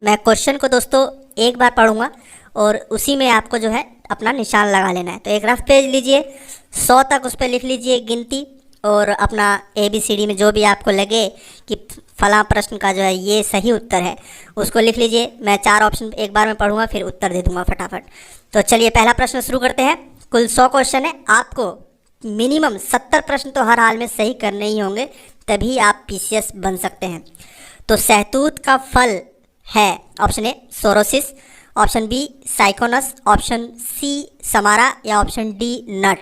मैं क्वेश्चन को दोस्तों एक बार पढ़ूंगा और उसी में आपको जो है अपना निशान लगा लेना है। तो एक रफ पेज लीजिए, 100 तक उस पर लिख लीजिए गिनती, और अपना ABCD में जो भी आपको लगे कि फलां प्रश्न का जो है ये सही उत्तर है उसको लिख लीजिए। मैं 4 ऑप्शन एक बार में पढ़ूंगा, फिर उत्तर दे दूंगा फटाफट। तो चलिए पहला प्रश्न शुरू करते हैं। कुल 100 क्वेश्चन है, आपको मिनिमम 70 प्रश्न तो हर हाल में सही करने ही होंगे, तभी आप PCS बन सकते हैं। तो सहतूत का फल है option A sorosis, option B syconus, option C samara या ऑप्शन डी नट।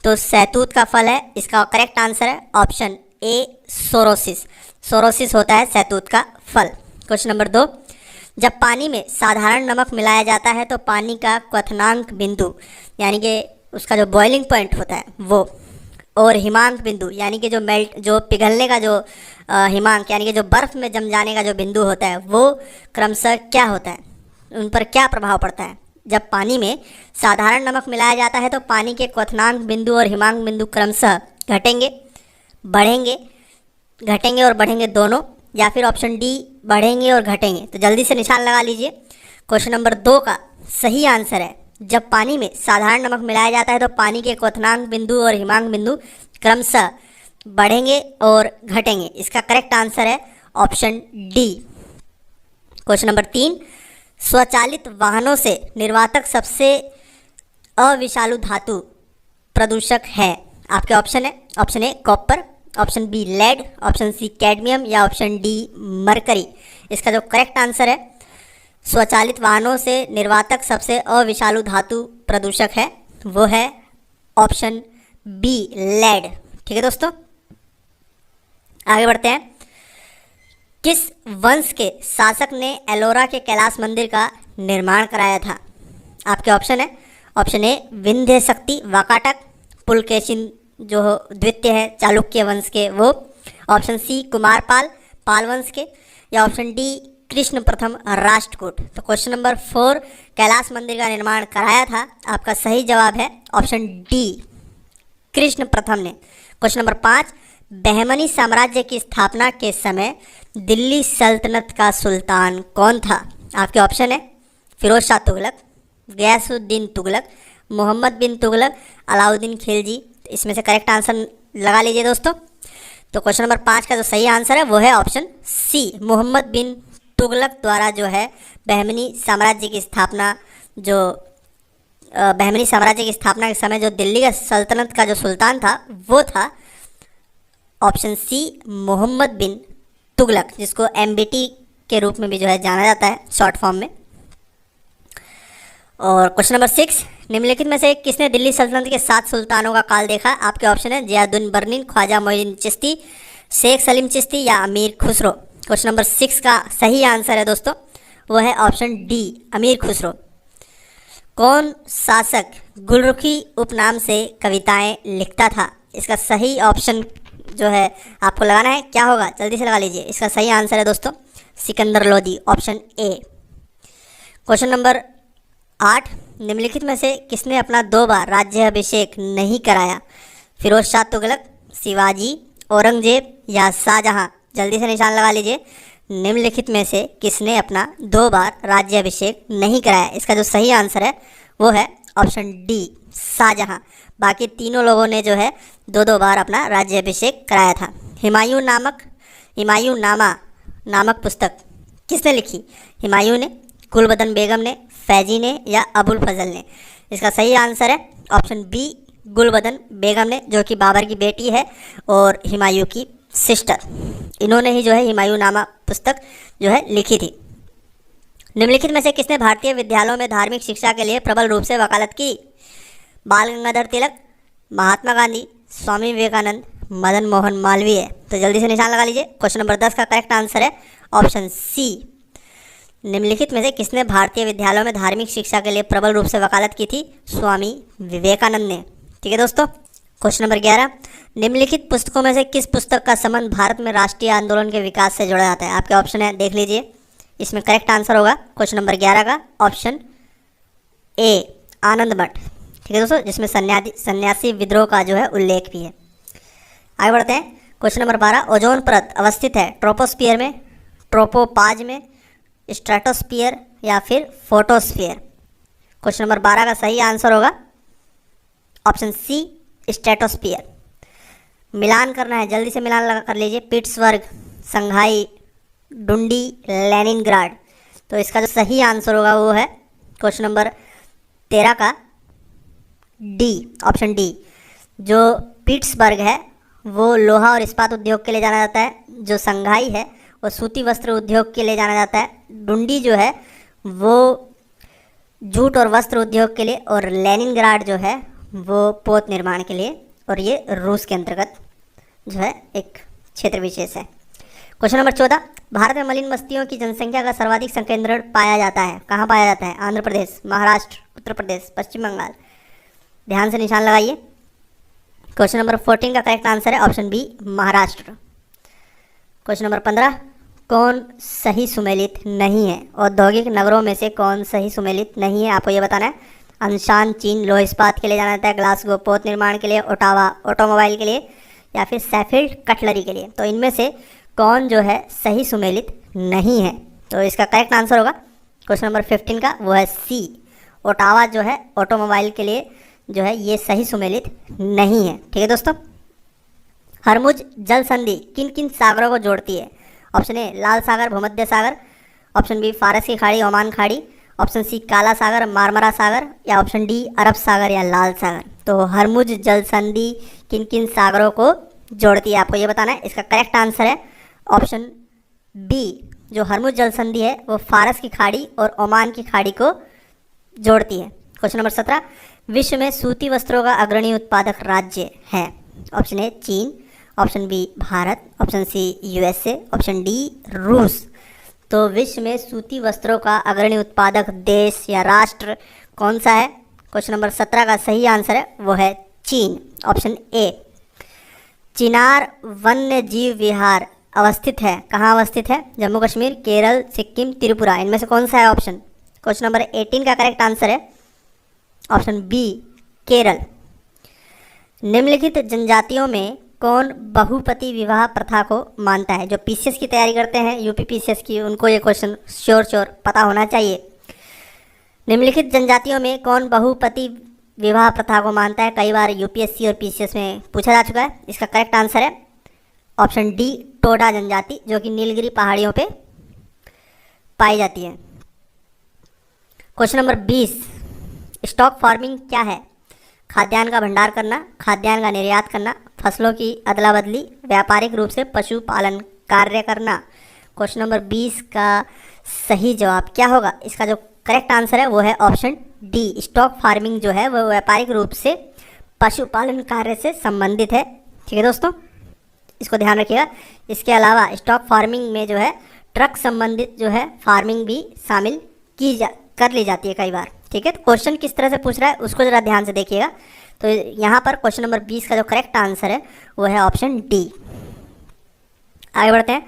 तो सहतूत का फल है, इसका करेक्ट आंसर है ऑप्शन ए सोरोसिस। सोरोसिस होता है सहतूत का फल। क्वेश्चन नंबर 2, जब पानी में साधारण नमक मिलाया जाता है तो पानी का क्वथनांक बिंदु यानी कि उसका जो बॉइलिंग पॉइंट होता है वो, और हिमांक बिंदु यानी कि जो पिघलने का जो हिमांक यानी कि जो बर्फ़ में जम जाने का जो बिंदु होता है वो क्रमशः क्या होता है, उन पर क्या प्रभाव पड़ता है। जब पानी में साधारण नमक मिलाया जाता है तो पानी के क्वथनांक बिंदु और हिमांक बिंदु क्रमशः घटेंगे, बढ़ेंगे, घटेंगे और बढ़ेंगे दोनों, या फिर ऑप्शन डी बढ़ेंगे और घटेंगे। तो जल्दी से निशान लगा लीजिए। क्वेश्चन नंबर 2 का सही आंसर है, जब पानी में साधारण नमक मिलाया जाता है तो पानी के क्वथनांक बिंदु और हिमांक बिंदु क्रमशः बढ़ेंगे और घटेंगे। इसका करेक्ट आंसर है ऑप्शन डी। क्वेश्चन नंबर 3, स्वचालित वाहनों से निर्वातक सबसे अविषालु धातु प्रदूषक है। आपके ऑप्शन है, option A copper, option B lead, option C cadmium या ऑप्शन डी मरकरी। इसका जो करेक्ट आंसर है, स्वचालित वाहनों से निर्वातक सबसे अविषालु धातु प्रदूषक है, वो है ऑप्शन बी लेड। ठीक है दोस्तों, आगे बढ़ते हैं। किस वंश के शासक ने एलोरा के कैलाश मंदिर का निर्माण कराया था। आपके ऑप्शन है, ऑप्शन ए विंध्य शक्ति वाकाटक, पुलकेशिन जो द्वितीय है चालुक्य वंश के वो, ऑप्शन सी कुमारपाल पाल वंश के, या ऑप्शन डी कृष्ण प्रथम राष्ट्रकूट। तो क्वेश्चन नंबर 4, कैलाश मंदिर का निर्माण कराया था, आपका सही जवाब है ऑप्शन डी कृष्ण प्रथम ने। क्वेश्चन नंबर 5, बहमनी साम्राज्य की स्थापना के समय दिल्ली सल्तनत का सुल्तान कौन था। आपके ऑप्शन है, फिरोज शाह तुगलक, गयासुद्दीन तुगलक, मोहम्मद बिन तुगलक, अलाउद्दीन खिलजी। इसमें से करेक्ट आंसर लगा लीजिए दोस्तों। तो क्वेश्चन नंबर 5 का जो सही आंसर है वो है ऑप्शन सी, मोहम्मद बिन तुगलक द्वारा जो है बहमनी साम्राज्य की स्थापना बहमनी साम्राज्य की स्थापना के समय जो दिल्ली का सल्तनत का जो सुल्तान था वो था ऑप्शन सी मोहम्मद बिन तुगलक, जिसको MBT के रूप में भी जो है जाना जाता है शॉर्ट फॉर्म में। और क्वेश्चन नंबर 6, निम्नलिखित में से किसने दिल्ली सल्तनत के 7 सुल्तानों का काल देखा। आपके ऑप्शन है जियाउद्दीन बर्नीन, ख्वाजा मोइनुद्दीन चिश्ती, शेख सलीम चिश्ती या अमीर खुसरो। क्वेश्चन नंबर 6 का सही आंसर है दोस्तों, वो है ऑप्शन डी अमीर खुसरो। कौन शासक गुलरुखी उपनाम से कविताएं लिखता था। इसका सही ऑप्शन जो है आपको लगाना है, क्या होगा जल्दी से लगा लीजिए। इसका सही आंसर है दोस्तों Sikandar Lodi, option A. Question number 8, निम्नलिखित में से किसने अपना 2 बार राज्याभिषेक नहीं कराया। फिरोज शाह तुगलक, शिवाजी, औरंगजेब या शाहजहां। जल्दी से निशान लगा लीजिए। निम्नलिखित में से किसने अपना 2 बार राज्याभिषेक नहीं कराया। इसका जो सही आंसर है वो है ऑप्शन डी शाहजहां। बाकी तीनों लोगों ने जो है 2-2 बार अपना राज्याभिषेक कराया था। हुमायूं नामा नामक पुस्तक किसने लिखी। हुमायूं ने, गुलबदन बेगम ने, फैजी ने या अबुल फजल ने। इसका सही आंसर है ऑप्शन बी गुलबदन बेगम ने, जो कि बाबर की बेटी है और हुमायूं की सिस्टर। इन्होंने ही जो है हुमायूं नामा पुस्तक जो है लिखी थी। निम्नलिखित में से किसने भारतीय विद्यालयों में धार्मिक शिक्षा के लिए प्रबल रूप से वकालत की। बाल गंगाधर तिलक, महात्मा गांधी, स्वामी विवेकानंद, मदन मोहन मालवीय। तो जल्दी से निशान लगा लीजिए। क्वेश्चन नंबर 10 का करेक्ट आंसर है ऑप्शन सी, निम्नलिखित में से किसने भारतीय विद्यालयों में धार्मिक शिक्षा के लिए प्रबल रूप से वकालत की थी। स्वामी विवेकानंद ने। ठीक है दोस्तों, क्वेश्चन नंबर 11, निम्नलिखित पुस्तकों में से किस पुस्तक का संबंध भारत में राष्ट्रीय आंदोलन के विकास से जुड़ा जाता है। आपके ऑप्शन है, देख लीजिए। इसमें करेक्ट आंसर होगा क्वेश्चन नंबर 11 का ऑप्शन ए आनंद मठ। ठीक है दोस्तों, जिसमें सन्यासी विद्रोह का जो है उल्लेख भी है। आगे बढ़ते हैं। क्वेश्चन नंबर 12, ओजोन परत अवस्थित है ट्रोपोस्फियर में, ट्रोपोपाज में, स्ट्रेटोस्फीयर या फिर फोटोस्फीयर। क्वेश्चन नंबर 12 का सही आंसर होगा ऑप्शन सी, स्ट्रेटोस्फीयर। मिलान करना है, जल्दी से मिलान लगा कर लीजिए। पिट्सबर्ग, संघाई, डुंडी, लेनिनग्राड। तो इसका जो सही आंसर होगा वो है क्वेश्चन नंबर 13 का डी, ऑप्शन डी। जो पिट्सबर्ग है वो लोहा और इस्पात उद्योग के लिए जाना जाता है। जो संघाई है वो सूती वस्त्र उद्योग के लिए जाना जाता है। डुंडी जो है वो जूट और वस्त्र उद्योग के लिए, और लेनिनग्राड जो है वो पोत निर्माण के लिए, और ये रूस के अंतर्गत जो है एक क्षेत्र विशेष है। क्वेश्चन नंबर 14, भारत में मलिन बस्तियों की जनसंख्या का सर्वाधिक संकेंद्रण पाया जाता है। कहाँ पाया जाता है? आंध्र प्रदेश, महाराष्ट्र, उत्तर प्रदेश, पश्चिम बंगाल। ध्यान से निशान लगाइए। क्वेश्चन नंबर 14 का करेक्ट आंसर है option B, Maharashtra. Question number 15, कौन सही सुमेलित नहीं है? औद्योगिक नगरों में से कौन सही सुमेलित नहीं है, आपको ये बताना है। अनशान चीन लोह इस्पात के लिए जाना जाता है, ग्लासगो पोत निर्माण के लिए, ओटावा ऑटोमोबाइल के लिए, या फिर सैफील्ड कटलरी के लिए। तो इनमें से कौन जो है सही सुमेलित नहीं है? तो इसका करेक्ट आंसर होगा क्वेश्चन नंबर 15 का, वो है सी, ओटावा जो है ऑटोमोबाइल के लिए जो है ये सही सुमेलित नहीं है। ठीक है दोस्तों। हरमुज जल संधि किन किन सागरों को जोड़ती है? ऑप्शन ए, लाल सागर, भूमध्य सागर। ऑप्शन बी, फारस की खाड़ी, ओमान खाड़ी। ऑप्शन सी, काला सागर, मारमरा सागर। या ऑप्शन डी, अरब सागर या लाल सागर। तो हरमुज जल संधि किन किन सागरों को जोड़ती है, आपको ये बताना है। इसका करेक्ट आंसर है ऑप्शन बी, जो हरमुज जल संधि है वो फारस की खाड़ी और ओमान की खाड़ी को जोड़ती है। क्वेश्चन नंबर 17, विश्व में सूती वस्त्रों का अग्रणी उत्पादक राज्य है? ऑप्शन ए, चीन। Option B, Bharat. Option C, USA. Option D, रूस। तो विश्व में सूती वस्त्रों का अग्रणी उत्पादक देश या राष्ट्र कौन सा है? क्वेश्चन नंबर 17 का सही आंसर है वो है चीन, ऑप्शन ए। चिनार वन्य जीव विहार अवस्थित है, कहाँ अवस्थित है? जम्मू कश्मीर, केरल, सिक्किम, त्रिपुरा। इनमें से कौन सा है ऑप्शन? क्वेश्चन नंबर 18 का करेक्ट आंसर है ऑप्शन बी, केरल। निम्नलिखित जनजातियों में कौन बहुपति विवाह प्रथा को मानता है? जो पीसीएस की तैयारी करते हैं, यूपी पीसीएस की, उनको ये क्वेश्चन श्योर पता होना चाहिए। निम्नलिखित जनजातियों में कौन बहुपति विवाह प्रथा को मानता है? कई बार यूपीएससी और पीसीएस में पूछा जा चुका है। इसका करेक्ट आंसर है ऑप्शन डी, टोडा जनजाति, जो कि नीलगिरी पहाड़ियों पे पाई जाती है। क्वेश्चन नंबर 20, स्टॉक फार्मिंग क्या है? खाद्यान्न का भंडार करना, खाद्यान्न का निर्यात करना, फसलों की अदला बदली, व्यापारिक रूप से पशुपालन कार्य करना। क्वेश्चन नंबर 20 का सही जवाब क्या होगा? इसका जो करेक्ट आंसर है वो है ऑप्शन डी, स्टॉक फार्मिंग जो है वो व्यापारिक रूप से पशुपालन कार्य से संबंधित है। ठीक है दोस्तों, इसको ध्यान रखिएगा। इसके अलावा स्टॉक फार्मिंग में जो है ट्रक संबंधित जो है फार्मिंग भी शामिल कर ली जाती है कई बार। ठीक है, तो क्वेश्चन किस तरह से पूछ रहा है उसको ज़रा ध्यान से देखिएगा। तो यहाँ पर क्वेश्चन नंबर 20 का जो करेक्ट आंसर है वो है ऑप्शन डी। आगे बढ़ते हैं।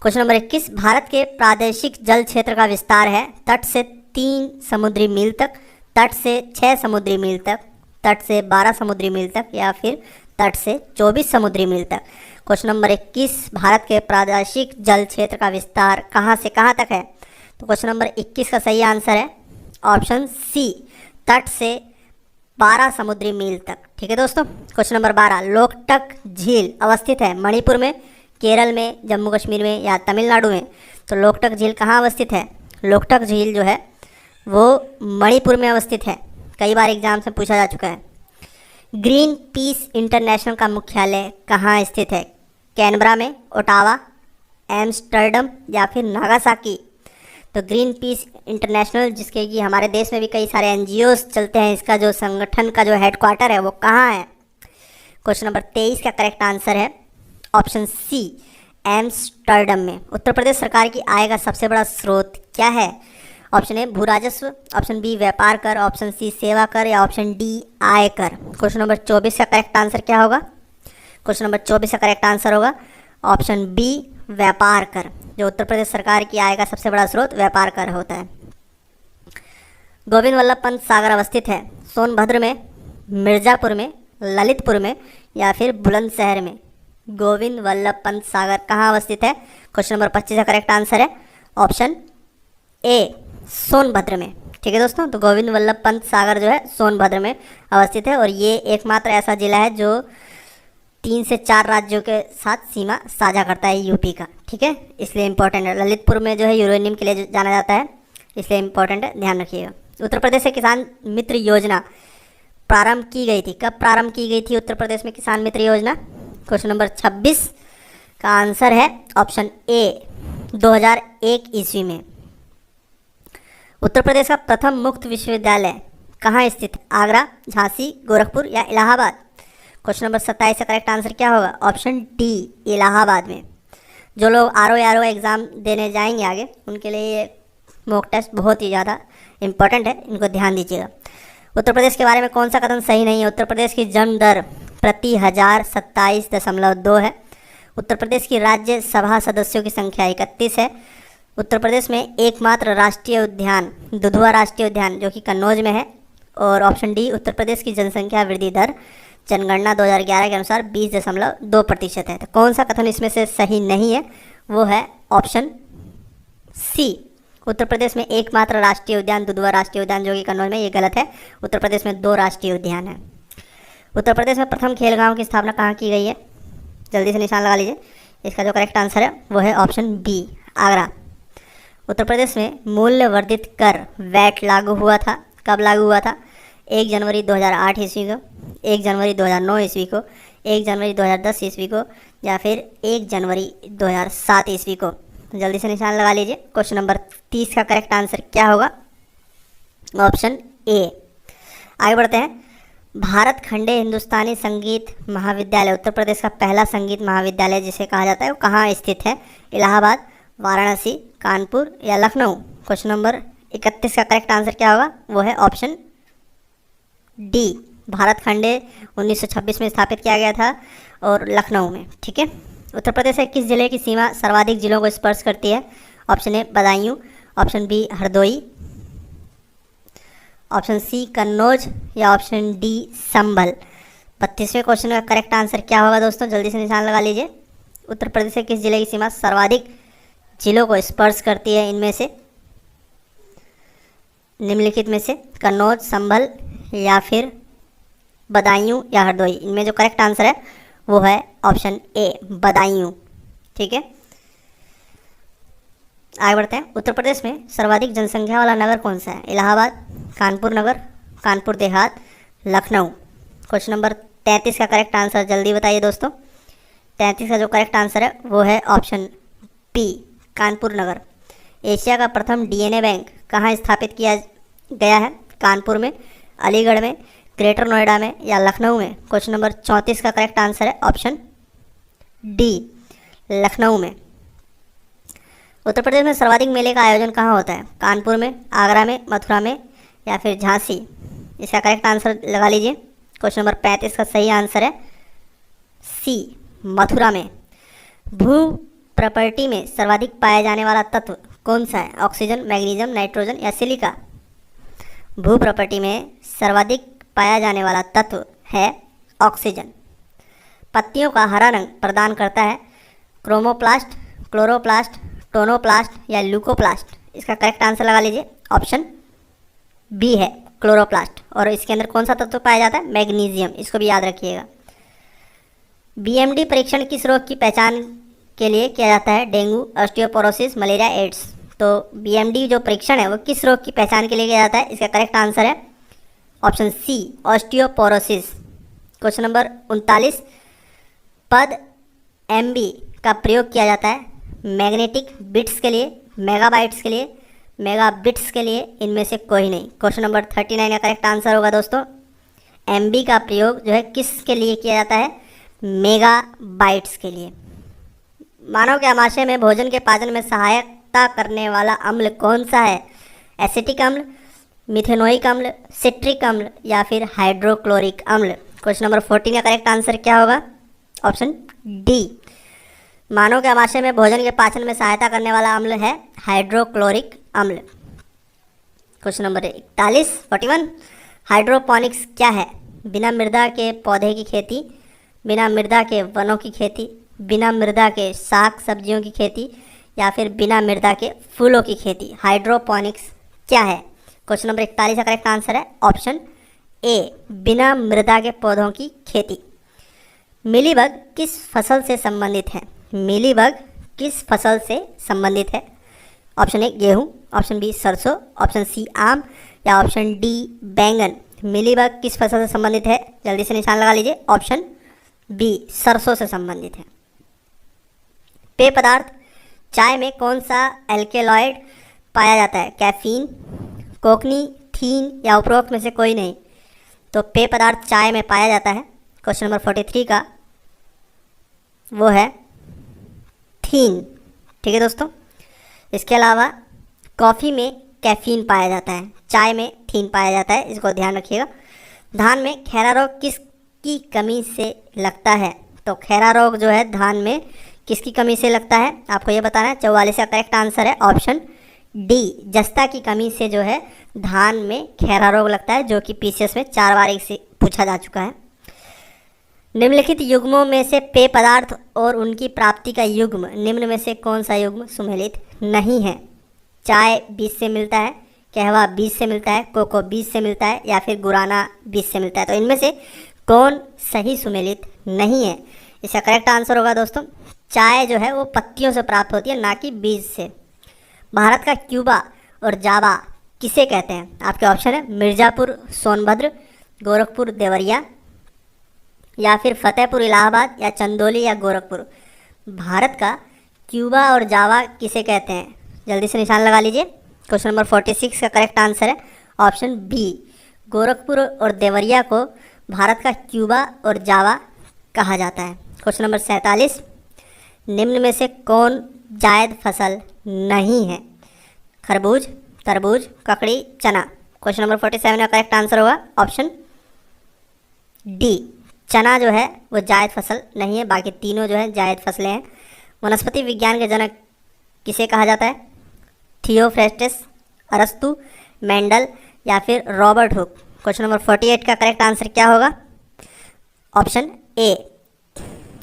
क्वेश्चन नंबर 21, भारत के प्रादेशिक जल क्षेत्र का विस्तार है? तट से 3 समुद्री मील तक, तट से 6 समुद्री मील तक, तट से 12 समुद्री मील तक, या फिर तट से 24 समुद्री मील तक। क्वेश्चन नंबर 21, भारत के प्रादेशिक जल क्षेत्र का विस्तार कहाँ से कहाँ तक है? तो क्वेश्चन नंबर 21 का सही आंसर है ऑप्शन सी, तट से 12 समुद्री मील तक। ठीक है दोस्तों। क्वेश्चन नंबर 12, लोकटक झील अवस्थित है मणिपुर में, केरल में, जम्मू कश्मीर में या तमिलनाडु में? तो लोकटक झील कहाँ अवस्थित है? लोकटक झील जो है वो मणिपुर में अवस्थित है, कई बार एग्जाम से पूछा जा चुका है। ग्रीन पीस इंटरनेशनल का मुख्यालय कहाँ स्थित है? कैनबरा में, ओटावा, एम्स्टर्डम या फिर नागासाकी? तो ग्रीन पीस इंटरनेशनल, जिसके कि हमारे देश में भी कई सारे एनजीओस चलते हैं, इसका जो संगठन का जो हेडक्वार्टर है वो कहाँ है? क्वेश्चन नंबर 23 का करेक्ट आंसर है ऑप्शन सी, एम्स्टर्डम में। उत्तर प्रदेश सरकार की आय का सबसे बड़ा स्रोत क्या है? ऑप्शन ए, भू राजस्व। ऑप्शन बी, व्यापार कर। ऑप्शन सी, सेवा कर। या ऑप्शन डी, आय कर। क्वेश्चन नंबर 24 का करेक्ट आंसर क्या होगा? क्वेश्चन नंबर 24 का करेक्ट आंसर होगा ऑप्शन बी, व्यापार कर। जो उत्तर प्रदेश सरकार की आय का सबसे बड़ा स्रोत व्यापार कर होता है। गोविंद वल्लभ पंत सागर अवस्थित है सोनभद्र में, मिर्ज़ापुर में, ललितपुर में या फिर बुलंदशहर में? गोविंद वल्लभ पंत सागर कहाँ अवस्थित है? क्वेश्चन नंबर 25 का करेक्ट आंसर है ऑप्शन ए सोनभद्र में। ठीक है दोस्तों, तो गोविंद वल्लभ पंत सागर जो है सोनभद्र में अवस्थित है और ये एकमात्र ऐसा जिला है जो 3 से 4 राज्यों के साथ सीमा साझा करता है यूपी का। ठीक है, इसलिए इंपॉर्टेंट है। ललितपुर में जो है यूरेनियम के लिए जाना जाता है, इसलिए इंपॉर्टेंट है, ध्यान रखिएगा। उत्तर प्रदेश से किसान मित्र योजना प्रारंभ की गई थी। कब प्रारंभ की गई थी उत्तर प्रदेश में किसान मित्र योजना? क्वेश्चन नंबर 26 का आंसर है ऑप्शन ए 2001 ईस्वी में। उत्तर प्रदेश का प्रथम मुक्त विश्वविद्यालय कहाँ स्थित है? आगरा, झांसी, गोरखपुर या इलाहाबाद? क्वेश्चन नंबर 27 का करेक्ट आंसर क्या होगा? ऑप्शन डी इलाहाबाद में। जो लोग आर ओ एग्ज़ाम देने जाएंगे आगे, उनके लिए ये मॉक टेस्ट बहुत ही ज़्यादा इंपॉर्टेंट है, इनको ध्यान दीजिएगा। उत्तर प्रदेश के बारे में कौन सा कथन सही नहीं है? उत्तर प्रदेश की जन्म दर प्रति 1000 27.2 है। उत्तर प्रदेश की राज्यसभा सदस्यों की संख्या 31 है। उत्तर प्रदेश में एकमात्र राष्ट्रीय उद्यान दुधवा राष्ट्रीय उद्यान जो कि कन्नौज में है। और ऑप्शन डी उत्तर प्रदेश की जनसंख्या वृद्धि दर जनगणना 2011 के अनुसार 20.2% है। तो कौन सा कथन इसमें से सही नहीं है? वो है ऑप्शन सी, उत्तर प्रदेश में एकमात्र राष्ट्रीय उद्यान दुधवा राष्ट्रीय उद्यान जो कि कन्नौज में, ये गलत है। उत्तर प्रदेश में 2 राष्ट्रीय उद्यान हैं। उत्तर प्रदेश में प्रथम खेल गांव की स्थापना कहाँ की गई है? जल्दी से निशान लगा लीजिए। इसका जो करेक्ट आंसर है वो है ऑप्शन बी आगरा। उत्तर प्रदेश में मूल्य वर्धित कर वैट लागू हुआ था। कब लागू हुआ था? 1 जनवरी 2008 ईस्वी को, 1 जनवरी 2009 ईस्वी को, 1 जनवरी 2010 ईस्वी को या फिर 1 जनवरी 2007 ईस्वी को? जल्दी से निशान लगा लीजिए। क्वेश्चन नंबर 30 का करेक्ट आंसर क्या होगा? Option A. आगे बढ़ते हैं। भारत खंडे हिंदुस्तानी संगीत महाविद्यालय उत्तर प्रदेश का पहला संगीत महाविद्यालय जिसे कहा जाता है वो कहाँ स्थित है? इलाहाबाद, वाराणसी, कानपुर या लखनऊ? क्वेश्चन नंबर 31 का करेक्ट आंसर क्या होगा? वो है ऑप्शन डी भारत खंडे 1926 में स्थापित किया गया था और लखनऊ में। ठीक है। उत्तर प्रदेश से किस जिले की सीमा सर्वाधिक जिलों को स्पर्श करती है? Option A Badaun, option B Hardoi, option C Kannauj या ऑप्शन डी संभल? 32वें क्वेश्चन का करेक्ट आंसर क्या होगा दोस्तों? जल्दी से निशान लगा लीजिए। उत्तर प्रदेश से किस जिले की सीमा सर्वाधिक जिलों को स्पर्श करती है? इनमें से निम्नलिखित में से कन्नौज, संभल या फिर बदायूं या हरदोई? इनमें जो करेक्ट आंसर है वो है ऑप्शन ए बदायूं। ठीक है, आगे बढ़ते हैं। उत्तर प्रदेश में सर्वाधिक जनसंख्या वाला नगर कौन सा है? इलाहाबाद, कानपुर नगर, कानपुर देहात, लखनऊ? क्वेश्चन नंबर 33 का करेक्ट आंसर जल्दी बताइए दोस्तों। 33 का जो करेक्ट आंसर है वो है ऑप्शन बी कानपुर नगर। एशिया का प्रथम डीएनए बैंक कहाँ स्थापित किया गया है? कानपुर में, अलीगढ़ में, ग्रेटर नोएडा में या लखनऊ में? क्वेश्चन नंबर 34 का करेक्ट आंसर है ऑप्शन डी लखनऊ में। उत्तर प्रदेश में सर्वाधिक मेले का आयोजन कहाँ होता है? कानपुर में, आगरा में, मथुरा में या फिर झांसी? इसका करेक्ट आंसर लगा लीजिए। क्वेश्चन नंबर 35 का सही आंसर है सी मथुरा में। भू प्रॉपर्टी में सर्वाधिक पाया जाने वाला तत्व कौन सा है? ऑक्सीजन, मैग्नीशियम, नाइट्रोजन या सिलिका? भू प्रॉपर्टी में सर्वाधिक पाया जाने वाला तत्व है ऑक्सीजन। पत्तियों का हरा रंग प्रदान करता है क्रोमोप्लास्ट, क्लोरोप्लास्ट, टोनोप्लास्ट या ल्यूकोप्लास्ट? इसका करेक्ट आंसर लगा लीजिए। ऑप्शन बी है क्लोरोप्लास्ट। और इसके अंदर कौन सा तत्व पाया जाता है? मैग्नीशियम। इसको भी याद रखिएगा। बीएमडी परीक्षण किस रोग की पहचान के लिए किया जाता है? Dengue, osteoporosis, malaria, AIDS? तो बीएमडी जो परीक्षण है वो किस रोग की पहचान के लिए किया जाता है? इसका करेक्ट आंसर है option C osteoporosis. Question number 39। पद एमबी का प्रयोग किया जाता है मैग्नेटिक बिट्स के लिए, मेगाबाइट्स के लिए, मेगाबिट्स के लिए? इनमें से कोई नहीं। क्वेश्चन नंबर 39 का करेक्ट आंसर होगा दोस्तों एमबी का प्रयोग जो है किस के लिए किया जाता है? मेगाबाइट्स के लिए। मानव के आमाशय में भोजन के पाचन में सहायता करने वाला अम्ल कौन सा है? एसिटिक अम्ल, मिथेनोइक अम्ल, सिट्रिक अम्ल या फिर हाइड्रोक्लोरिक अम्ल? क्वेश्चन नंबर 14 का करेक्ट आंसर क्या होगा? ऑप्शन डी मानव के आमाशय में भोजन के पाचन में सहायता करने वाला अम्ल है हाइड्रोक्लोरिक अम्ल। क्वेश्चन नंबर 41 हाइड्रोपोनिक्स क्या है? बिना मृदा के पौधे की खेती, बिना मृदा के वनों की खेती, बिना मृदा के साग सब्जियों की खेती या फिर बिना मृदा के फूलों की खेती, हाइड्रोपोनिक्स क्या है? क्वेश्चन नंबर 41 का करेक्ट आंसर है ऑप्शन ए, बिना मृदा के पौधों की खेती। मिलीबग किस फसल से संबंधित है? मिलीबग किस फसल से संबंधित है? ऑप्शन ए गेहूँ, ऑप्शन बी सरसों, ऑप्शन सी आम या ऑप्शन डी बैंगन। मिलीबग किस फसल से संबंधित है? जल्दी से निशान लगा लीजिए। ऑप्शन बी सरसों से संबंधित है। पेय पदार्थ चाय में कौन सा एल्केलॉइड पाया जाता है? कैफीन, कोकनी, थीन या उपरोक्त में से कोई नहीं। तो पेय पदार्थ चाय में पाया जाता है, क्वेश्चन नंबर 43 का वो है थीन। ठीक है दोस्तों, इसके अलावा कॉफ़ी में कैफीन पाया जाता है, चाय में थीन पाया जाता है, इसको ध्यान रखिएगा। धान में खैरा रोग किसकी कमी से लगता है? तो खैरा रोग जो है धान में किसकी कमी से लगता है आपको ये बताना है। 44 का करेक्ट आंसर है ऑप्शन डी, जस्ता की कमी से जो है धान में खैरा रोग लगता है, जो कि पीसीएस में 4 बार से पूछा जा चुका है। निम्नलिखित युग्मों में से पेय पदार्थ और उनकी प्राप्ति का युग्म निम्न में से कौन सा युग्म सुमेलित नहीं है? चाय बीज से मिलता है, कहवा बीज से मिलता है, कोको बीज से मिलता है या फिर गुराना बीज से मिलता है। तो इनमें से कौन सही सुमेलित नहीं है? इसका करेक्ट आंसर होगा दोस्तों चाय जो है वो पत्तियों से प्राप्त होती है, ना कि बीज से। भारत का क्यूबा और जावा किसे कहते हैं? आपके ऑप्शन है मिर्ज़ापुर सोनभद्र, गोरखपुर देवरिया या फिर फतेहपुर इलाहाबाद या चंदौली या गोरखपुर। भारत का क्यूबा और जावा किसे कहते हैं? जल्दी से निशान लगा लीजिए। क्वेश्चन नंबर 46 का करेक्ट आंसर है ऑप्शन बी, गोरखपुर और देवरिया को भारत का क्यूबा और जावा कहा जाता है। क्वेश्चन नंबर 47, निम्न में से कौन जायद फसल नहीं है? खरबूज, तरबूज, ककड़ी, चना। क्वेश्चन नंबर 47 का करेक्ट आंसर होगा ऑप्शन डी, चना जो है वो जायद फसल नहीं है, बाकी तीनों जो है जायद फसलें हैं। वनस्पति विज्ञान के जनक किसे कहा जाता है? थियोफ्रेस्टस, अरस्तु, मेंडल या फिर रॉबर्ट हुक। क्वेश्चन नंबर 48 का करेक्ट आंसर क्या होगा? Option A.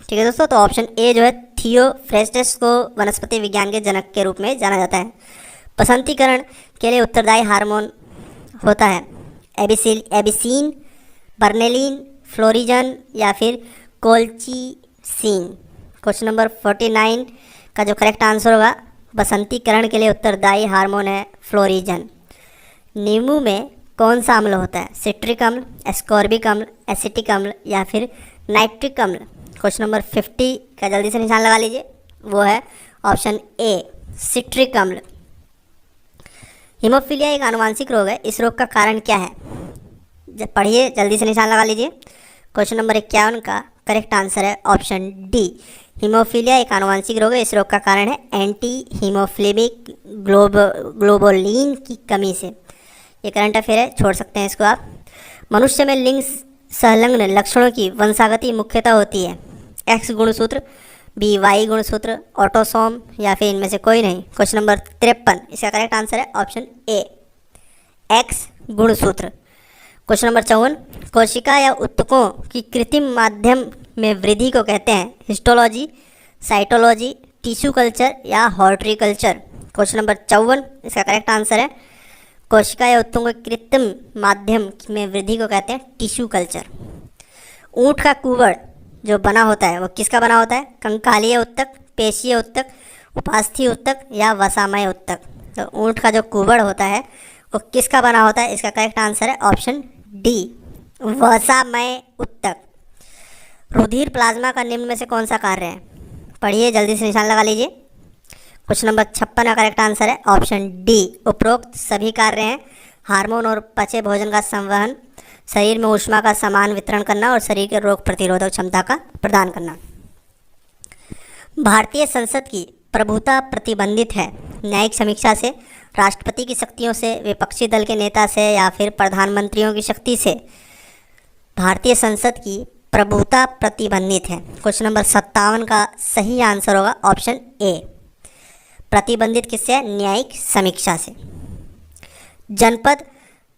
ठीक है दोस्तों, तो ऑप्शन ए जो है थियोफ्रेस्टस को वनस्पति विज्ञान के जनक के रूप में जाना जाता है। बसंतीकरण के लिए उत्तरदायी हार्मोन होता है एबिसीन, बर्नेलिन, फ्लोरिजन या फिर कोल्चिसीन। क्वेश्चन नंबर 49 का जो करेक्ट आंसर होगा बसंतीकरण के लिए उत्तरदायी हार्मोन है फ्लोरिजन। नींबू में कौन सा अम्ल होता है? सिट्रिक अम्ल, एस्कॉर्बिक अम्ल, एसिटिक अम्ल या फिर नाइट्रिक अम्ल। क्वेश्चन नंबर 50 का जल्दी से निशान लगा लीजिए, वो है ऑप्शन ए, सिट्रिक अम्ल। हीमोफीलिया एक आनुवांशिक रोग है, इस रोग का कारण क्या है? पढ़िए, जल्दी से निशान लगा लीजिए। क्वेश्चन नंबर 51 का करेक्ट आंसर है ऑप्शन डी, हीमोफीलिया एक आनुवांशिक रोग है, इस रोग का कारण है एंटी हीमोफ्लिमिक ग्लोबुलिन की कमी से। ये करंट अफेयर है, छोड़ सकते हैं इसको आप। मनुष्य में लिंग संलग्न लक्षणों की वंशागति मुख्यतः होती है एक्स गुणसूत्र, बी वाई गुणसूत्र, ऑटोसोम या फिर इनमें से कोई नहीं। क्वेश्चन नंबर 53 इसका करेक्ट आंसर है ऑप्शन ए, एक्स गुणसूत्र। क्वेश्चन नंबर 54, कोशिका या उत्तकों की कृत्रिम माध्यम में वृद्धि को कहते हैं हिस्टोलॉजी, साइटोलॉजी, टिश्यू कल्चर या हॉर्टिकल्चर। क्वेश्चन नंबर 54 इसका करेक्ट आंसर है कोशिका या उत्तकों के कृत्रिम माध्यम में वृद्धि को कहते हैं टिश्यू कल्चर। ऊँट का कुबड़ जो बना होता है वो किसका बना होता है? कंकालीय उत्तक, पेशीय उत्तक, उपास्थीय उत्तक या वसामय उत्तक। तो ऊँट का जो कुबड़ होता है वो किसका बना होता है? इसका करेक्ट आंसर है ऑप्शन डी, वसामय उत्तक। रुधिर प्लाज्मा का निम्न में से कौन सा कार्य है? पढ़िए, जल्दी से निशान लगा लीजिए। क्वेश्चन नंबर 56 का करेक्ट आंसर है ऑप्शन डी, उपरोक्त सभी कार्य हैं हार्मोन और पचे भोजन का संवहन, शरीर में ऊष्मा का समान वितरण करना और शरीर के रोग प्रतिरोधक क्षमता का प्रदान करना। भारतीय संसद की प्रभुता प्रतिबंधित है न्यायिक समीक्षा से, राष्ट्रपति की शक्तियों से, विपक्षी दल के नेता से या फिर प्रधानमंत्रियों की शक्ति से। भारतीय संसद की प्रभुता प्रतिबंधित है। क्वेश्चन नंबर 57 का सही आंसर होगा ऑप्शन ए, प्रतिबंधित किससे? न्यायिक समीक्षा से। जनपद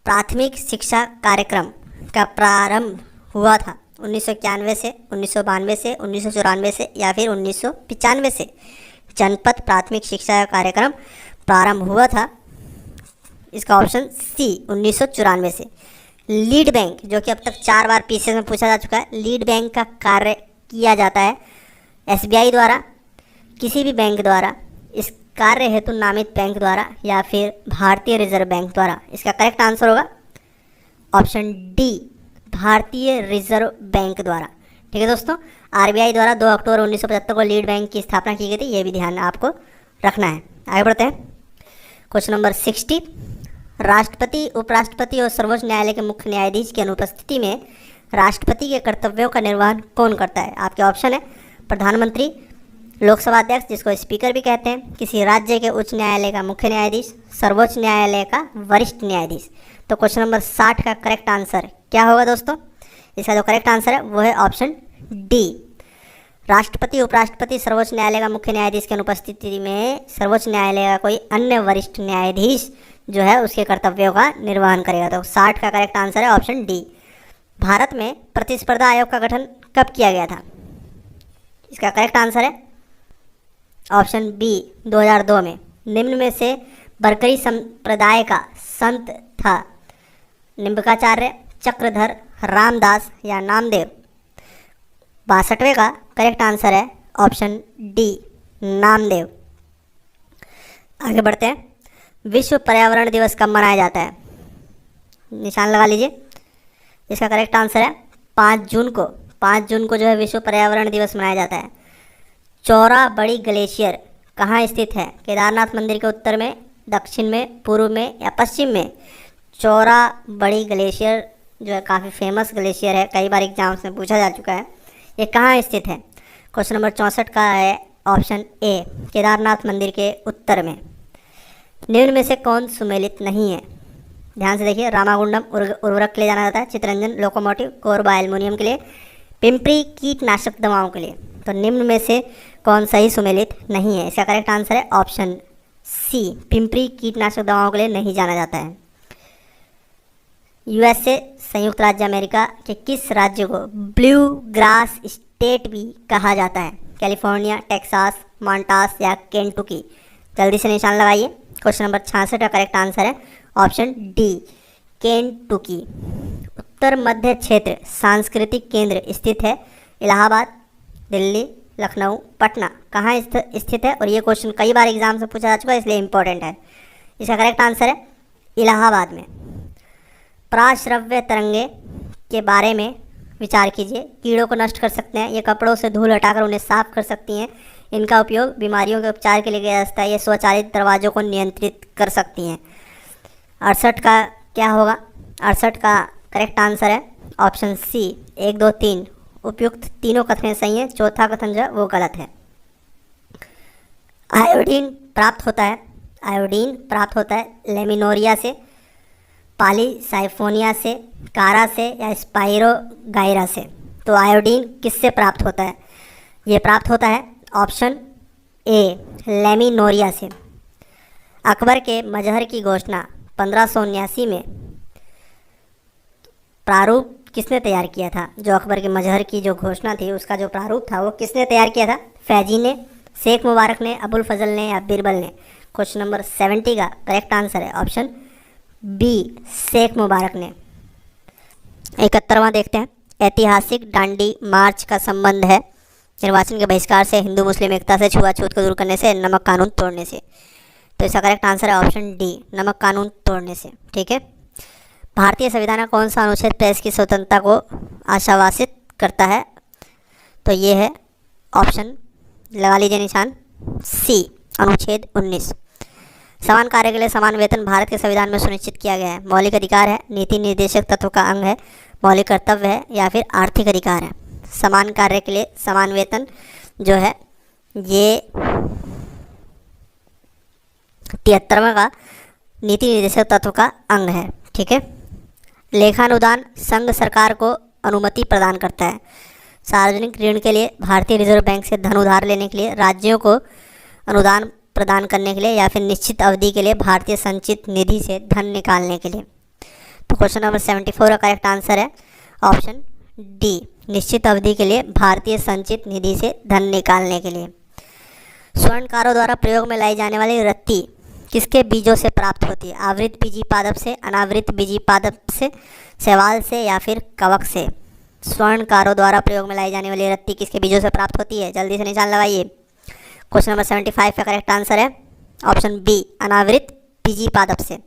प्राथमिक शिक्षा कार्यक्रम का प्रारंभ हुआ था 1991 से, 1992 से, 1994 से या फिर 1995 से। जनपद प्राथमिक शिक्षा कार्यक्रम प्रारंभ हुआ था? इसका ऑप्शन सी 1994 से। लीड बैंक, जो कि अब तक 4 बार पीसीएस में पूछा जा चुका है, लीड बैंक का कार्य किया जाता है एसबीआई द्वारा, किसी भी बैंक द्वारा, इस कार्य हेतु नामित बैंक द्वारा, या फिर भारतीय रिजर्व बैंक द्वारा? इसका करेक्ट आंसर होगा ऑप्शन डी, भारतीय रिजर्व बैंक द्वारा। ठीक है दोस्तों, आरबीआई द्वारा 2 अक्टूबर 1975 को लीड बैंक की स्थापना की गई थी, ये भी ध्यान आपको रखना है। आगे बढ़ते हैं, क्वेश्चन नंबर 60। राष्ट्रपति, उपराष्ट्रपति और सर्वोच्च न्यायालय के मुख्य न्यायाधीश की अनुपस्थिति में राष्ट्रपति के कर्तव्यों का निर्वहन कौन करता है? आपके ऑप्शन है प्रधानमंत्री, लोकसभा अध्यक्ष जिसको स्पीकर भी कहते हैं, किसी राज्य के उच्च न्यायालय का मुख्य न्यायाधीश, सर्वोच्च न्यायालय का वरिष्ठ न्यायाधीश। तो क्वेश्चन नंबर 60 का करेक्ट आंसर क्या होगा दोस्तों? इसका जो करेक्ट आंसर है वो है ऑप्शन डी, राष्ट्रपति, उपराष्ट्रपति, सर्वोच्च न्यायालय का मुख्य न्यायाधीश की अनुपस्थिति में सर्वोच्च न्यायालय का कोई अन्य वरिष्ठ न्यायाधीश जो है उसके कर्तव्यों का निर्वहन करेगा। तो 60 का करेक्ट आंसर है ऑप्शन डी। भारत में प्रतिस्पर्धा आयोग का गठन कब किया गया था? इसका करेक्ट आंसर है ऑप्शन बी 2002 में। निम्न में से बरकरी संप्रदाय का संत था? निम्बकाचार्य, चक्रधर, रामदास या नामदेव? 62वें का करेक्ट आंसर है ऑप्शन डी, नामदेव। आगे बढ़ते हैं, विश्व पर्यावरण दिवस कब मनाया जाता है? निशान लगा लीजिए। इसका करेक्ट आंसर है 5 जून को। 5 जून को जो है विश्व पर्यावरण दिवस मनाया जाता है। चौरा बड़ी ग्लेशियर कहाँ स्थित है? केदारनाथ मंदिर के उत्तर में, दक्षिण में, पूर्व में या पश्चिम में? चौरा बड़ी ग्लेशियर जो है काफ़ी फेमस ग्लेशियर है, कई बार एग्जाम्स में पूछा जा चुका है। ये कहाँ स्थित है? क्वेश्चन नंबर 64 का है ऑप्शन ए, केदारनाथ मंदिर के उत्तर में। निम्न में से कौन सुमेलित नहीं है? ध्यान से देखिए, रामागुंडम उर्वरक के लिए जाना जाता है, चितरंजन लोकोमोटिव, कोरबा एल्युमिनियम के लिए, पिंपरी कीटनाशक दवाओं के लिए। तो निम्न में से कौन सही सुमेलित नहीं है? इसका करेक्ट आंसर है ऑप्शन सी, पिंपरी कीटनाशक दवाओं के लिए नहीं जाना जाता है। यूएसए, संयुक्त राज्य अमेरिका के किस राज्य को ब्लू ग्रास स्टेट भी कहा जाता है? कैलिफोर्निया, टेक्सास, मॉन्टास या केंटुकी? जल्दी से निशान लगाइए। क्वेश्चन नंबर 66 का करेक्ट आंसर है ऑप्शन डी, केंटुकी। उत्तर मध्य क्षेत्र सांस्कृतिक केंद्र स्थित है? इलाहाबाद, दिल्ली, लखनऊ, पटना? कहाँ स्थित है? और ये क्वेश्चन कई बार एग्जाम से पूछा जा चुका है, इसलिए इंपॉर्टेंट है। इसका करेक्ट आंसर है इलाहाबाद में। प्राश्रव्य तरंगे के बारे में विचार कीजिए। कीड़ों को नष्ट कर सकते हैं, ये कपड़ों से धूल हटाकर उन्हें साफ कर सकती हैं, इनका उपयोग बीमारियों के उपचार के लिए किया जाता है, ये स्वचालित दरवाजों को नियंत्रित कर सकती हैं। 68 का क्या होगा? 68 का करेक्ट आंसर है ऑप्शन सी, 1, 2, 3। उपयुक्त तीनों कथन सही हैं, चौथा कथन जो है वो गलत है। आयोडीन प्राप्त होता है, आयोडीन प्राप्त होता है लेमिनोरिया से, पॉलीसाइफोनिया से, कारा से या स्पाइरोगाइरा से? तो आयोडीन किससे प्राप्त होता है? ये प्राप्त होता है ऑप्शन ए, लेमिनोरिया से। अकबर के मजहर की घोषणा 1579 में प्रारूप किसने तैयार किया था? जो अकबर के मजहर की जो घोषणा थी उसका जो प्रारूप था वो किसने तैयार किया था? फैजी ने, शेख मुबारक ने, अबुल फजल ने या बीरबल ने? क्वेश्चन नंबर 70 का करेक्ट आंसर है ऑप्शन बी, शेख मुबारक ने। 71वां देखते हैं, ऐतिहासिक दांडी मार्च का संबंध है निर्वाचन के बहिष्कार से, हिंदू मुस्लिम एकता से, छुआछूत को दूर करने से, नमक कानून तोड़ने से? तो इसका करेक्ट आंसर है ऑप्शन डी, नमक कानून तोड़ने से। ठीक है, भारतीय संविधान का कौन सा अनुच्छेद प्रेस की स्वतंत्रता को आशावासित करता है? तो ये है ऑप्शन, लगा लीजिए निशान, सी, अनुच्छेद 19। समान कार्य के लिए समान वेतन भारत के संविधान में सुनिश्चित किया गया है। मौलिक अधिकार है, नीति निर्देशक तत्व का अंग है, मौलिक कर्तव्य है या फिर आर्थिक अधिकार है? समान कार्य के लिए समान वेतन जो है ये 73वां का नीति निर्देशक तत्व का अंग है। ठीक है, लेखानुदान संघ सरकार को अनुमति प्रदान करता है। सार्वजनिक ऋण के लिए भारतीय रिजर्व बैंक से धन उधार लेने के लिए, राज्यों को अनुदान प्रदान करने के लिए या फिर निश्चित अवधि के लिए भारतीय संचित निधि से धन निकालने के लिए? तो क्वेश्चन नंबर 74 का करेक्ट आंसर है ऑप्शन डी, निश्चित अवधि के लिए भारतीय संचित निधि से धन निकालने के लिए। स्वर्णकारों द्वारा प्रयोग में लाई जाने वाली रत्ती किसके बीजों से प्राप्त होती है? आवृत बीजी पादप से, अनावृत बीजी पादप से, शैवाल से या फिर कवक से? स्वर्णकारों द्वारा प्रयोग में लाई जाने वाली रत्ती किसके बीजों से प्राप्त होती है? जल्दी से निशान लगाइए। क्वेश्चन नंबर 75 का करेक्ट आंसर है ऑप्शन बी, अनावृत बीजी पादप से।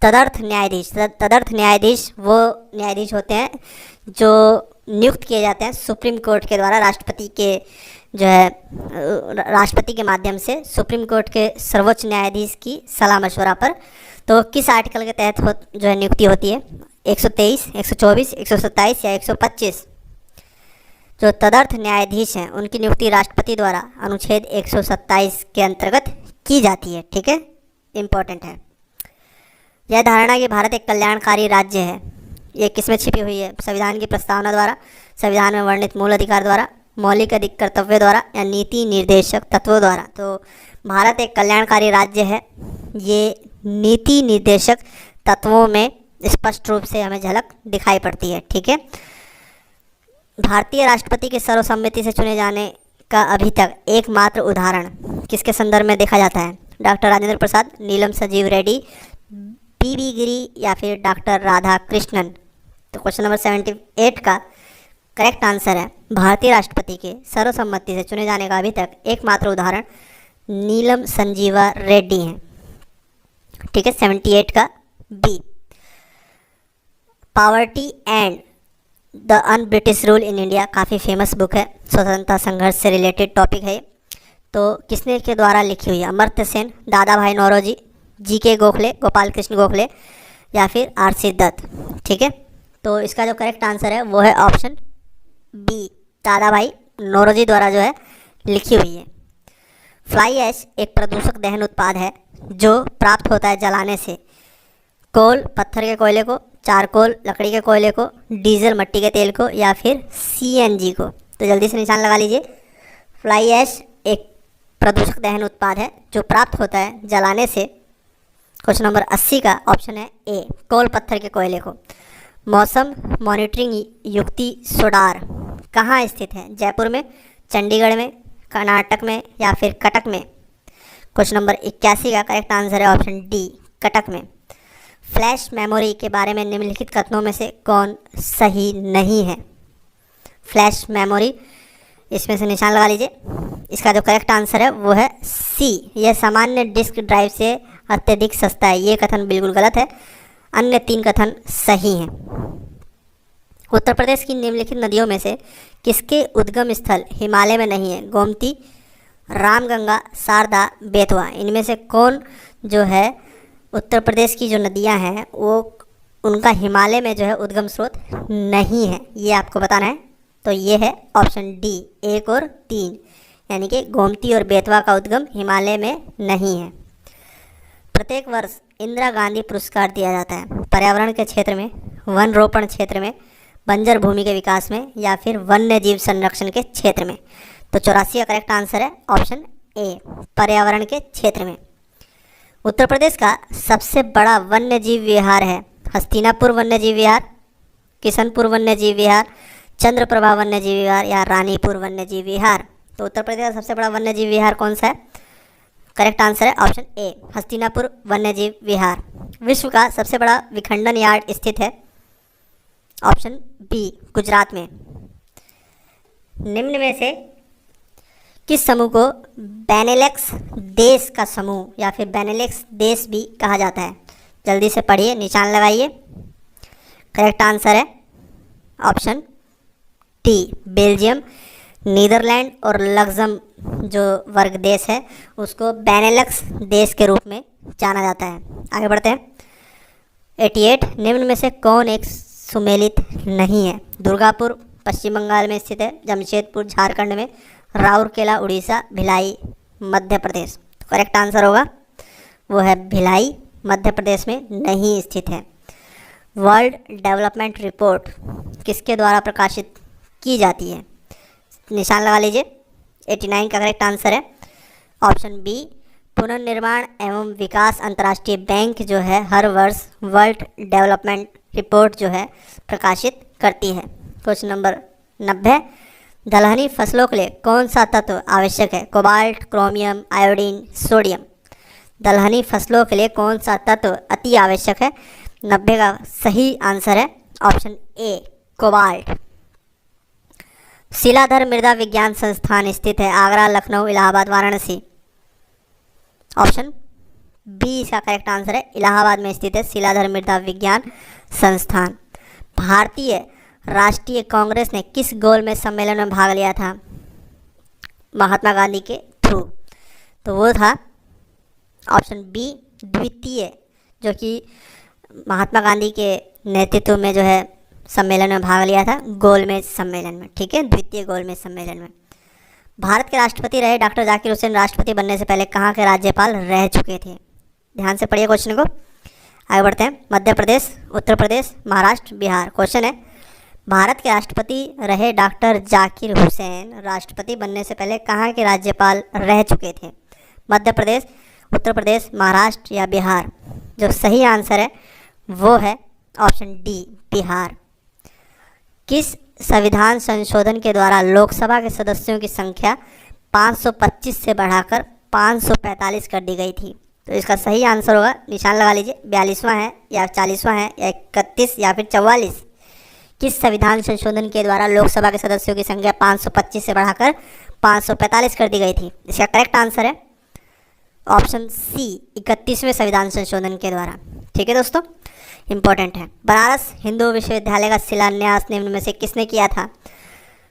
तदर्थ न्यायाधीश वो न्यायाधीश होते हैं जो नियुक्त किए जाते हैं सुप्रीम कोर्ट के द्वारा, राष्ट्रपति के जो है राष्ट्रपति के माध्यम से सुप्रीम कोर्ट के सर्वोच्च न्यायाधीश की सलाह मशवरा पर। तो किस आर्टिकल के तहत जो है नियुक्ति होती है? 123, 124, 127 या 125? जो तदर्थ न्यायाधीश हैं उनकी नियुक्ति राष्ट्रपति द्वारा अनुच्छेद 127 के अंतर्गत की जाती है। ठीक है, इम्पोर्टेंट है। यह धारणा कि भारत एक कल्याणकारी राज्य है, ये किसमें छिपी हुई है? संविधान की प्रस्तावना द्वारा, संविधान में वर्णित मूल अधिकार द्वारा, मौलिक अधिक कर्तव्य द्वारा या नीति निर्देशक तत्वों द्वारा? तो भारत एक कल्याणकारी राज्य है, ये नीति निर्देशक तत्वों में स्पष्ट रूप से हमें झलक दिखाई पड़ती है। ठीक है, भारतीय राष्ट्रपति के सर्वसम्मति से चुने जाने का अभी तक एकमात्र उदाहरण किसके संदर्भ में देखा जाता है? डॉक्टर राजेंद्र प्रसाद, नीलम संजीव रेड्डी, पी.बी. गिरी या फिर डॉक्टर राधा कृष्णन? तो क्वेश्चन नंबर 78 का करेक्ट आंसर है भारतीय राष्ट्रपति के सर्वसम्मति से चुने जाने का अभी तक एकमात्र उदाहरण नीलम संजीवा रेड्डी हैं। ठीक है, 78 का B. Poverty and the un British rule in India काफ़ी फेमस बुक है, स्वतंत्रता संघर्ष से रिलेटेड टॉपिक है। तो किसने के द्वारा लिखी हुई है? अमर्त्य सेन, दादा भाई नौरोजी, जी.के. गोखले, गोपाल कृष्ण गोखले या फिर आर.सी. दत्त? ठीक है, तो इसका जो करेक्ट आंसर है वो है ऑप्शन बी, दादा भाई नौरोजी द्वारा जो है लिखी हुई है। फ्लाई ऐश एक प्रदूषक दहन उत्पाद है जो प्राप्त होता है जलाने से कोल पत्थर के कोयले को, चारकोल लकड़ी के कोयले को, डीजल मिट्टी के तेल को या फिर सीएनजी को? तो जल्दी से निशान लगा लीजिए। फ्लाई ऐश एक प्रदूषक दहन उत्पाद है जो प्राप्त होता है जलाने से। क्वेश्चन नंबर 80 का ऑप्शन है ए, कोल पत्थर के कोयले को। मौसम मॉनिटरिंग युक्ति सोडार कहाँ स्थित है? जयपुर में, चंडीगढ़ में, कर्नाटक में या फिर कटक में? क्वेश्चन नंबर 81 का करेक्ट आंसर है ऑप्शन डी, कटक में। फ्लैश मेमोरी के बारे में निम्नलिखित कथनों में से कौन सही नहीं है? फ्लैश मेमोरी, इसमें से निशान लगा लीजिए। इसका जो करेक्ट आंसर है वो है सी, यह सामान्य डिस्क ड्राइव से अत्यधिक सस्ता है। ये कथन बिल्कुल गलत है, अन्य 3 कथन सही हैं। उत्तर प्रदेश की निम्नलिखित नदियों में से किसके उद्गम स्थल हिमालय में नहीं है? गोमती, रामगंगा, शारदा, बेतवा? इनमें से कौन जो है उत्तर प्रदेश की जो नदियां हैं वो उनका हिमालय में जो है उद्गम स्रोत नहीं है, ये आपको बताना है। तो ये है ऑप्शन डी, 1 और 3, यानी कि गोमती और बेतवा का उद्गम हिमालय में नहीं है। प्रत्येक वर्ष इंदिरा गांधी पुरस्कार दिया जाता है पर्यावरण के क्षेत्र में, वन रोपण क्षेत्र में, बंजर भूमि के विकास में या फिर वन्य जीव संरक्षण के क्षेत्र में? तो 84 का करेक्ट आंसर है ऑप्शन ए, पर्यावरण के क्षेत्र में। उत्तर प्रदेश का सबसे बड़ा वन्य जीव विहार है हस्तिनापुर वन्य जीव विहार, किशनपुर वन्य जीव विहार, चंद्रप्रभा वन्य जीव विहार या रानीपुर वन्य जीव विहार? तो उत्तर प्रदेश का सबसे बड़ा वन्य जीव विहार कौन सा है? करेक्ट आंसर है ऑप्शन ए, हस्तिनापुर वन्य जीव विहार। विश्व का सबसे बड़ा विखंडन यार्ड स्थित है? ऑप्शन बी, गुजरात में। निम्न में से किस समूह को बेनेलेक्स देश का समूह या फिर बेनेलेक्स देश भी कहा जाता है? जल्दी से पढ़िए, निशान लगाइए। करेक्ट आंसर है ऑप्शन डी, बेल्जियम, नीदरलैंड और लग्जम जो वर्ग देश है उसको बेनेलक्स देश के रूप में जाना जाता है। आगे बढ़ते हैं। 88 निम्न में से कौन एक सुमेलित नहीं है? दुर्गापुर पश्चिम बंगाल में स्थित है, जमशेदपुर झारखंड में, राउरकेला उड़ीसा, भिलाई मध्य प्रदेश? तो करेक्ट आंसर होगा वो है भिलाई मध्य प्रदेश में नहीं स्थित है। वर्ल्ड डेवलपमेंट रिपोर्ट किसके द्वारा प्रकाशित की जाती है? निशान लगा लीजिए। 89 का करेक्ट आंसर है ऑप्शन बी, पुनर्निर्माण एवं विकास अंतर्राष्ट्रीय बैंक जो है हर वर्ष वर्ल्ड डेवलपमेंट रिपोर्ट जो है प्रकाशित करती है। क्वेश्चन नंबर 90, दलहनी फसलों के लिए कौन सा तत्व आवश्यक है? Cobalt, chromium, iodine, sodium. दलहनी फसलों के लिए कौन सा तत्व अति आवश्यक है? 90 का सही आंसर है ऑप्शन ए, कोबाल्ट। शिलाधर मृदा विज्ञान संस्थान स्थित है आगरा, लखनऊ, इलाहाबाद, वाराणसी। ऑप्शन बी इसका करेक्ट आंसर है, इलाहाबाद में स्थित है शिलाधर मृदा विज्ञान संस्थान। भारतीय राष्ट्रीय कांग्रेस ने किस गोलमेज सम्मेलन में भाग लिया था? महात्मा गांधी के थ्रू, तो वो था ऑप्शन बी, द्वितीय, जो कि महात्मा गांधी के नेतृत्व में जो है सम्मेलन में भाग लिया था, गोलमेज सम्मेलन में। ठीक है, द्वितीय गोलमेज सम्मेलन में। भारत के राष्ट्रपति रहे डॉक्टर जाकिर हुसैन राष्ट्रपति बनने से पहले कहाँ के राज्यपाल रह चुके थे? ध्यान से पढ़िए क्वेश्चन को, आगे बढ़ते हैं। मध्य प्रदेश, उत्तर प्रदेश, महाराष्ट्र, बिहार। क्वेश्चन है, भारत के राष्ट्रपति रहे डॉक्टर जाकिर हुसैन राष्ट्रपति बनने से पहले कहाँ के राज्यपाल रह चुके थे? मध्य प्रदेश, उत्तर प्रदेश, महाराष्ट्र या बिहार? जो सही आंसर है वो है ऑप्शन डी, बिहार। किस संविधान संशोधन के द्वारा लोकसभा के सदस्यों की संख्या 525 से बढ़ाकर 545 कर दी गई थी? तो इसका सही आंसर होगा, निशान लगा लीजिए, 42वां है या 40वां है या 31 या फिर 44। किस संविधान संशोधन के द्वारा लोकसभा के सदस्यों की संख्या 525 से बढ़ाकर 545 कर दी गई थी? इसका करेक्ट आंसर है ऑप्शन सी, 31वें संविधान संशोधन के द्वारा। ठीक है दोस्तों, इंपॉर्टेंट है। बनारस हिंदू विश्वविद्यालय का शिलान्यास निम्न में से किसने किया था?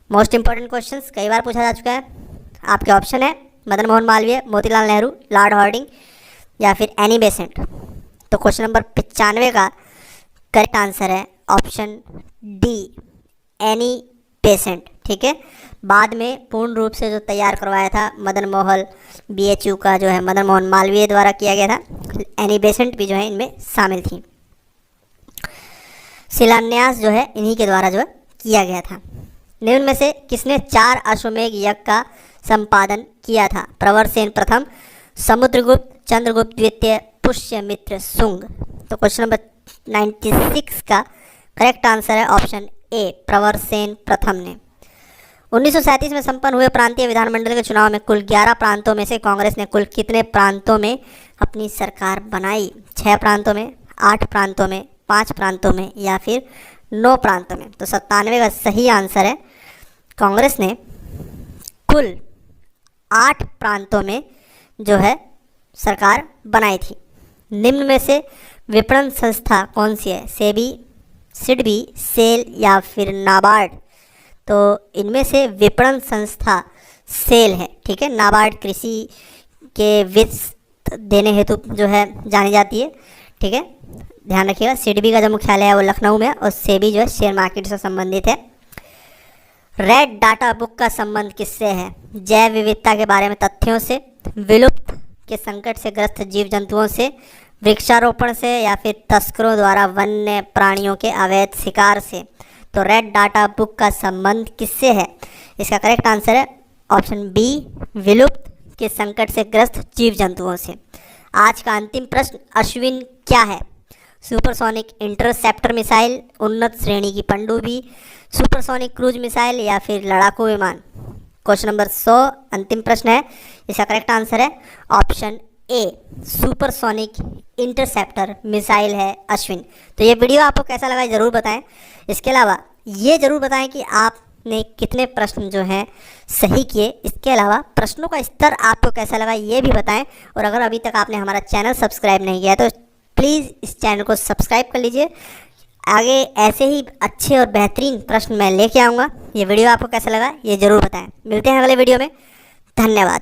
मोस्ट इंपॉर्टेंट क्वेश्चंस, कई बार पूछा जा चुका है। आपके ऑप्शन है मदन मोहन मालवीय, मोतीलाल नेहरू, लॉर्ड हार्डिंग या फिर एनी बेसेंट। तो क्वेश्चन नंबर 95 का करेक्ट आंसर है ऑप्शन डी, एनी बेसेंट। ठीक है, बाद में पूर्ण रूप से जो तैयार करवाया था मदन मोहन BHU का जो है मदन मोहन मालवीय द्वारा किया गया था। एनी बेसेंट भी जो है इनमें शामिल थी। शिलान्यास जो है इन्हीं के द्वारा जो है किया गया था। निम्न में से किसने 4 अश्वमेघ यज्ञ का संपादन किया था? प्रवरसेन प्रथम, समुद्रगुप्त, चंद्रगुप्त द्वितीय, पुष्यमित्र शुंग। तो क्वेश्चन नंबर 96 का करेक्ट आंसर है ऑप्शन ए, प्रवरसेन प्रथम ने। 1937 में संपन्न हुए प्रांतीय विधानमंडल के चुनाव में कुल 11 प्रांतों में से कांग्रेस ने कुल कितने प्रांतों में अपनी सरकार बनाई? 6 प्रांतों में, 8 प्रांतों में, 5 प्रांतों में या फिर 9 प्रांतों में? तो 97 का सही आंसर है, कांग्रेस ने कुल 8 प्रांतों में जो है सरकार बनाई थी। निम्न में से विपणन संस्था कौन सी है? सेबी, सिडबी, सेल या फिर नाबार्ड? तो इनमें से विपणन संस्था सेल है। ठीक है, नाबार्ड कृषि के वित्त देने हेतु जो है जानी जाती है। ठीक है, ध्यान रखिएगा। सिडबी का जो मुख्यालय है वो लखनऊ में है और सेबी जो है शेयर मार्केट से संबंधित है। रेड डाटा बुक का संबंध किससे है? जैव विविधता के बारे में तथ्यों से, विलुप्त के संकट से ग्रस्त जीव जंतुओं से, वृक्षारोपण से या फिर तस्करों द्वारा वन्य प्राणियों के अवैध शिकार से? तो रेड डाटा बुक का संबंध किससे है? इसका करेक्ट आंसर है ऑप्शन बी, विलुप्त के संकट से ग्रस्त जीव जंतुओं से। आज का अंतिम प्रश्न, अश्विन क्या है? सुपरसोनिक इंटरसेप्टर मिसाइल, उन्नत श्रेणी की पनडुब्बी, सुपरसोनिक क्रूज मिसाइल या फिर लड़ाकू विमान? क्वेश्चन नंबर 100 अंतिम प्रश्न है, इसका करेक्ट आंसर है ऑप्शन ए, सुपरसोनिक इंटरसेप्टर मिसाइल है अश्विन। तो ये वीडियो आपको कैसा लगा ज़रूर बताएं। इसके अलावा ये ज़रूर बताएं कि आपने कितने प्रश्न जो हैं सही किए। इसके अलावा प्रश्नों का स्तर आपको कैसा लगा ये भी बताएं। और अगर अभी तक आपने हमारा चैनल सब्सक्राइब नहीं किया है तो प्लीज़ इस चैनल को सब्सक्राइब कर लीजिए। आगे ऐसे ही अच्छे और बेहतरीन प्रश्न मैं लेके आऊँगा। ये वीडियो आपको कैसा लगा ये ज़रूर बताएं। मिलते हैं अगले वीडियो में। धन्यवाद।